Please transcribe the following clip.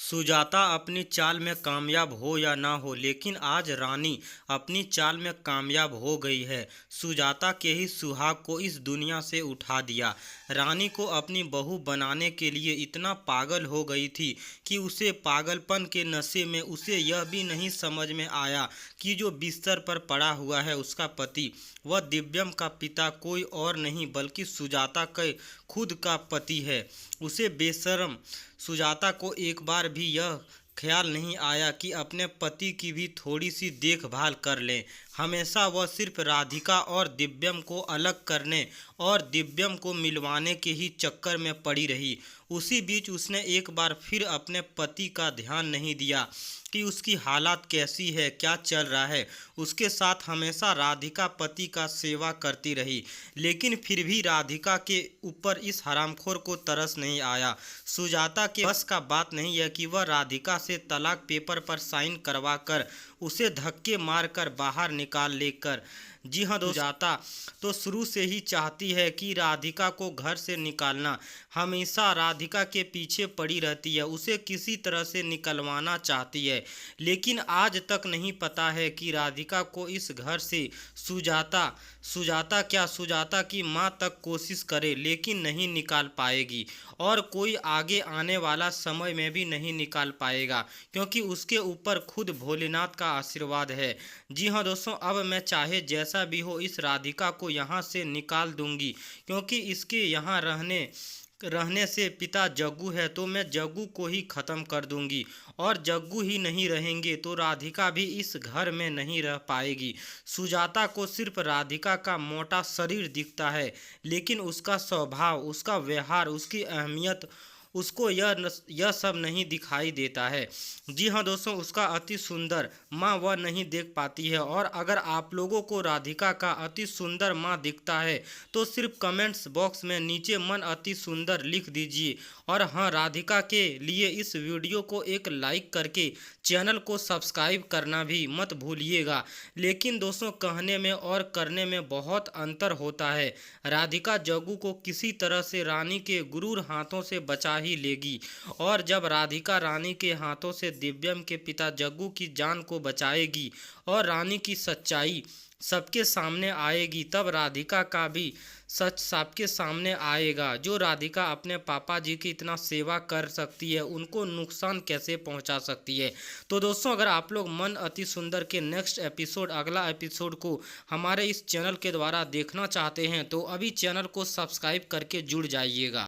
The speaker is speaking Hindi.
सुजाता अपनी चाल में कामयाब हो या ना हो, लेकिन आज रानी अपनी चाल में कामयाब हो गई है। सुजाता के ही सुहाग को इस दुनिया से उठा दिया। रानी को अपनी बहू बनाने के लिए इतना पागल हो गई थी कि उसे पागलपन के नशे में उसे यह भी नहीं समझ में आया कि जो बिस्तर पर पड़ा हुआ है उसका पति, वह दिव्यम का पिता कोई और नहीं बल्कि सुजाता के खुद का पति है। उसे बेशर्म सुजाता को एक बार भी यह ख्याल नहीं आया कि अपने पति की भी थोड़ी सी देखभाल कर लें। हमेशा वह सिर्फ राधिका और दिव्यम को अलग करने और दिव्यम को मिलवाने के ही चक्कर में पड़ी रही। उसी बीच उसने एक बार फिर अपने पति का ध्यान नहीं दिया कि उसकी हालत कैसी है, क्या चल रहा है। उसके साथ हमेशा राधिका पति का सेवा करती रही, लेकिन फिर भी राधिका के ऊपर इस हरामखोर को तरस नहीं आया। सुजाता के बस का बात नहीं है कि वह राधिका से तलाक पेपर पर साइन करवा कर उसे धक्के मारकर बाहर निकाल लेकर। जी हाँ दोस्तों, सुजाता तो शुरू से ही चाहती है कि राधिका को घर से निकालना। हमेशा राधिका के पीछे पड़ी रहती है, उसे किसी तरह से निकलवाना चाहती है, लेकिन आज तक नहीं पता है कि राधिका को इस घर से सुजाता की माँ तक कोशिश करे लेकिन नहीं निकाल पाएगी, और कोई आगे आने वाला समय में भी नहीं निकाल पाएगा, क्योंकि उसके ऊपर खुद भोलेनाथ का आशीर्वाद है। जी हाँ दोस्तों, अब मैं चाहे जैसा भी हो इस राधिका को यहाँ से निकाल दूंगी, क्योंकि इसके यहाँ रहने से पिता जग्गू है तो मैं जग्गू को ही ख़त्म कर दूंगी, और जग्गू ही नहीं रहेंगे तो राधिका भी इस घर में नहीं रह पाएगी। सुजाता को सिर्फ राधिका का मोटा शरीर दिखता है, लेकिन उसका स्वभाव, उसका व्यवहार, उसकी अहमियत उसको यह सब नहीं दिखाई देता है। जी हाँ दोस्तों, उसका अति सुंदर माँ वह नहीं देख पाती है। और अगर आप लोगों को राधिका का अति सुंदर माँ दिखता है तो सिर्फ कमेंट्स बॉक्स में नीचे मन अति सुंदर लिख दीजिए। और हाँ, राधिका के लिए इस वीडियो को एक लाइक करके चैनल को सब्सक्राइब करना भी मत भूलिएगा। लेकिन दोस्तों, कहने में और करने में बहुत अंतर होता है। राधिका जग्गू को किसी तरह से रानी के गुरूर हाथों से बचा ही लेगी, और जब राधिका रानी के हाथों से दिव्यम के पिता जग्गू की जान को बचाएगी और रानी की सच्चाई सबके सामने आएगी, तब राधिका का भी सच सबके सामने आएगा। जो राधिका अपने पापा जी की इतना सेवा कर सकती है, उनको नुकसान कैसे पहुंचा सकती है। तो दोस्तों, अगर आप लोग मन अति सुंदर के नेक्स्ट एपिसोड, अगला एपिसोड को हमारे इस चैनल के द्वारा देखना चाहते हैं तो अभी चैनल को सब्सक्राइब करके जुड़ जाइएगा।